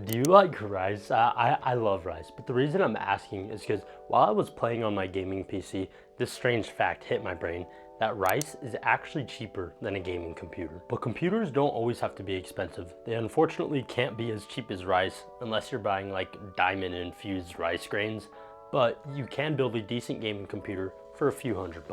Do you like rice? I love rice, but the reason I'm asking is because while I was playing on my gaming PC, this strange fact hit my brain that rice is actually cheaper than a gaming computer. But computers don't always have to be expensive. They unfortunately can't be as cheap as rice unless you're buying like diamond infused rice grains, but you can build a decent gaming computer for a few $100.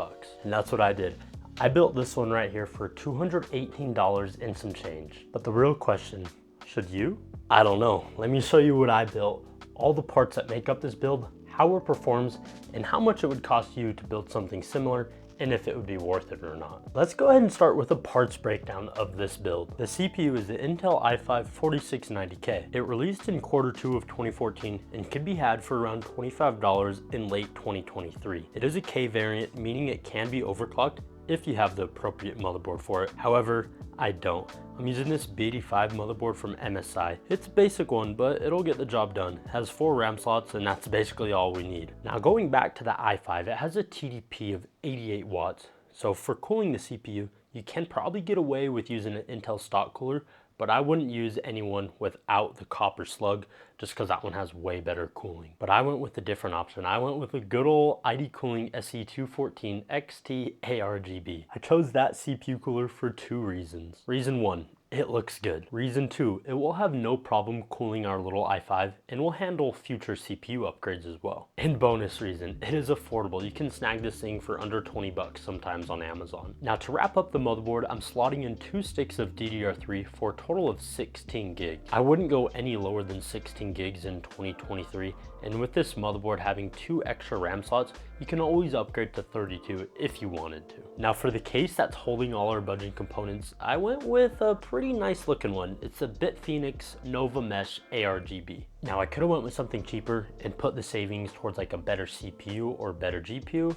And that's what I did. I built this one right here for $218 and some change. But the real question, should you? I don't know. Let me show you what I built, all the parts that make up this build, how it performs, and how much it would cost you to build something similar, and if it would be worth it or not. Let's go ahead and start with a parts breakdown of this build. The CPU is the Intel i5-4690K. It released in Q2 of 2014 and can be had for around $25 in late 2023. It is a K variant, meaning it can be overclocked if you have the appropriate motherboard for it. However, I don't. I'm using this B85 motherboard from MSI. It's a basic one, but it'll get the job done. It has 4 RAM slots, and that's basically all we need. Now going back to the i5, it has a TDP of 88 watts. So for cooling the CPU, you can probably get away with using an Intel stock cooler, but I wouldn't use anyone without the copper slug just because that one has way better cooling. But I went with a different option. I went with a good old ID Cooling SE214 XT ARGB. I chose that CPU cooler for 2 reasons. Reason 1, it looks good. Reason 2, it will have no problem cooling our little i5 and will handle future CPU upgrades as well. And bonus reason, it is affordable. You can snag this thing for under 20 bucks sometimes on Amazon. Now to wrap up the motherboard, I'm slotting in 2 sticks of DDR3 for a total of 16 gigs. I wouldn't go any lower than 16 gigs in 2023, and with this motherboard having 2 extra RAM slots, you can always upgrade to 32 if you wanted to. Now for the case that's holding all our budget components, I went with a pretty nice looking one. It's a BitPhoenix Nova Mesh ARGB. Now I could have went with something cheaper and put the savings towards like a better CPU or better GPU,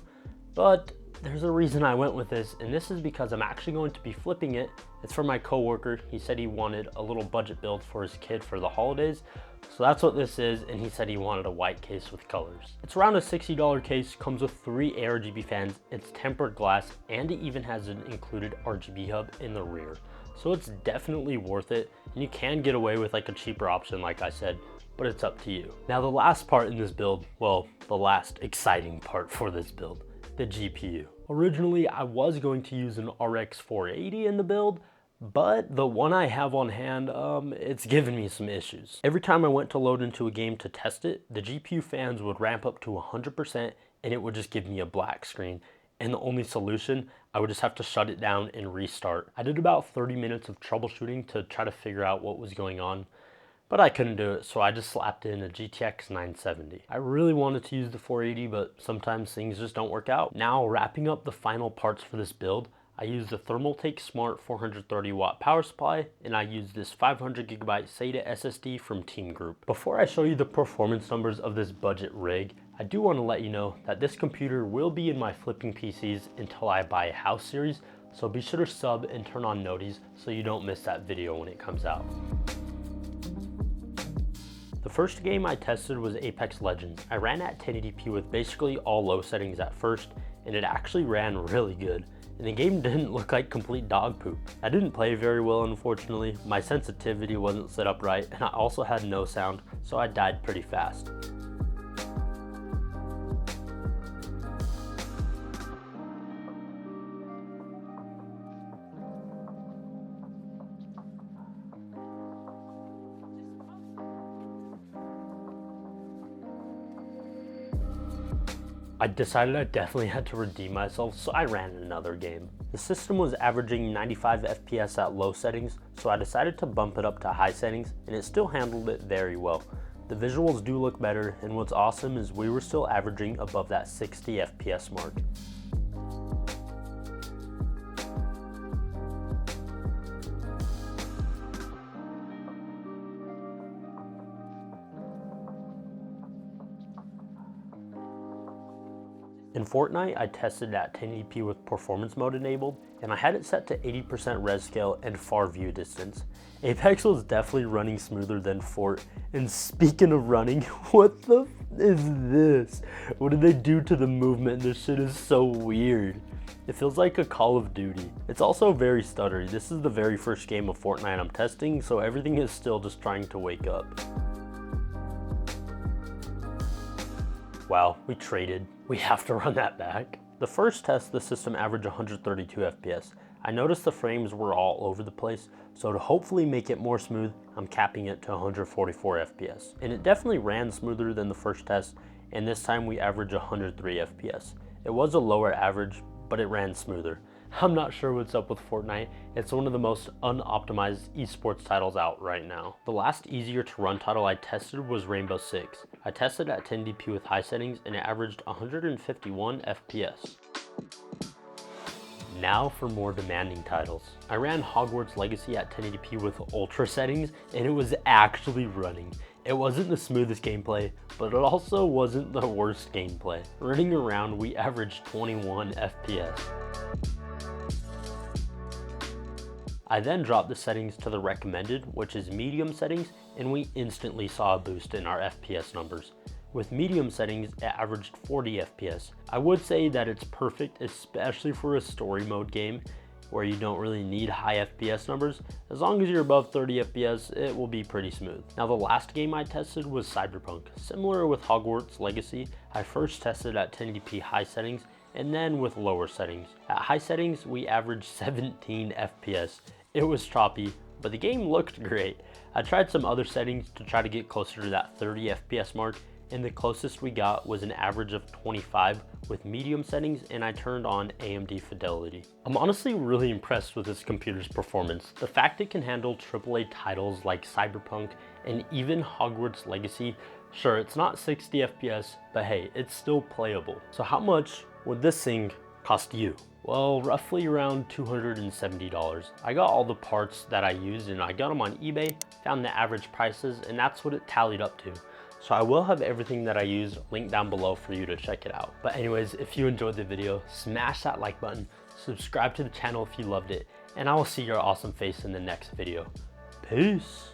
but there's a reason I went with this, and this is because I'm actually going to be flipping it. It's for my coworker. He said he wanted a little budget build for his kid for the holidays. So that's what this is, and he said he wanted a white case with colors. It's around a $60 case, comes with 3 ARGB fans, it's tempered glass, and it even has an included RGB hub in the rear. So it's definitely worth it, and you can get away with like a cheaper option like I said, but it's up to you. Now the last part in this build, well, the last exciting part for this build, the GPU. Originally, I was going to use an RX 480 in the build, but the one I have on hand, it's given me some issues. Every time I went to load into a game to test it, the GPU fans would ramp up to 100% and it would just give me a black screen. And the only solution, I would just have to shut it down and restart. I did about 30 minutes of troubleshooting to try to figure out what was going on, but I couldn't do it, so I just slapped in a GTX 970. I really wanted to use the 480, but sometimes things just don't work out. Now, wrapping up the final parts for this build, I used the Thermaltake Smart 430 watt power supply, and I used this 500 gigabyte SATA SSD from Team Group. Before I show you the performance numbers of this budget rig, I do want to let you know that this computer will be in my flipping PCs until I buy a house series, so be sure to sub and turn on noties so you don't miss that video when it comes out. The first game I tested was Apex Legends. I ran at 1080p with basically all low settings at first, and it actually ran really good. And the game didn't look like complete dog poop. I didn't play very well, unfortunately. My sensitivity wasn't set up right, and I also had no sound, so I died pretty fast. I decided I definitely had to redeem myself, so I ran another game. The system was averaging 95 FPS at low settings, so I decided to bump it up to high settings, and it still handled it very well. The visuals do look better, and what's awesome is we were still averaging above that 60 FPS mark. In Fortnite, I tested at 1080p with performance mode enabled, and I had it set to 80% res scale and far view distance. Apex was definitely running smoother than Fort, and speaking of running, what the f is this? What did they do to the movement? This shit is so weird. It feels like a Call of Duty. It's also very stuttery. This is the very first game of Fortnite I'm testing, so everything is still just trying to wake up. Wow, we traded. We have to run that back. The first test, the system averaged 132 FPS. I noticed the frames were all over the place, so to hopefully make it more smooth, I'm capping it to 144 FPS. And it definitely ran smoother than the first test, and this time we averaged 103 FPS. It was a lower average, but it ran smoother. I'm not sure what's up with Fortnite. It's one of the most unoptimized esports titles out right now. The last easier to run title I tested was Rainbow Six. I tested at 1080p with high settings and it averaged 151 FPS. Now for more demanding titles. I ran Hogwarts Legacy at 1080p with ultra settings and it was actually running. It wasn't the smoothest gameplay, but it also wasn't the worst gameplay. Running around, we averaged 21 FPS. I then dropped the settings to the recommended, which is medium settings, and we instantly saw a boost in our FPS numbers. With medium settings, it averaged 40 FPS. I would say that it's perfect, especially for a story mode game where you don't really need high FPS numbers. As long as you're above 30 FPS, it will be pretty smooth. Now the last game I tested was Cyberpunk. Similar with Hogwarts Legacy, I first tested at 1080p high settings and then with lower settings. At high settings, we averaged 17 FPS. It was choppy, but the game looked great. I tried some other settings to try to get closer to that 30 FPS mark, and the closest we got was an average of 25 with medium settings, and I turned on AMD Fidelity. I'm honestly really impressed with this computer's performance. The fact it can handle AAA titles like Cyberpunk and even Hogwarts Legacy. Sure, it's not 60 FPS, but hey, it's still playable. So how much would this thing cost you? Well, roughly around $270. I got all the parts that I used and I got them on eBay, found the average prices, and that's what it tallied up to. So I will have everything that I used linked down below for you to check it out. But anyways, if you enjoyed the video, smash that like button, subscribe to the channel if you loved it, and I will see your awesome face in the next video. Peace.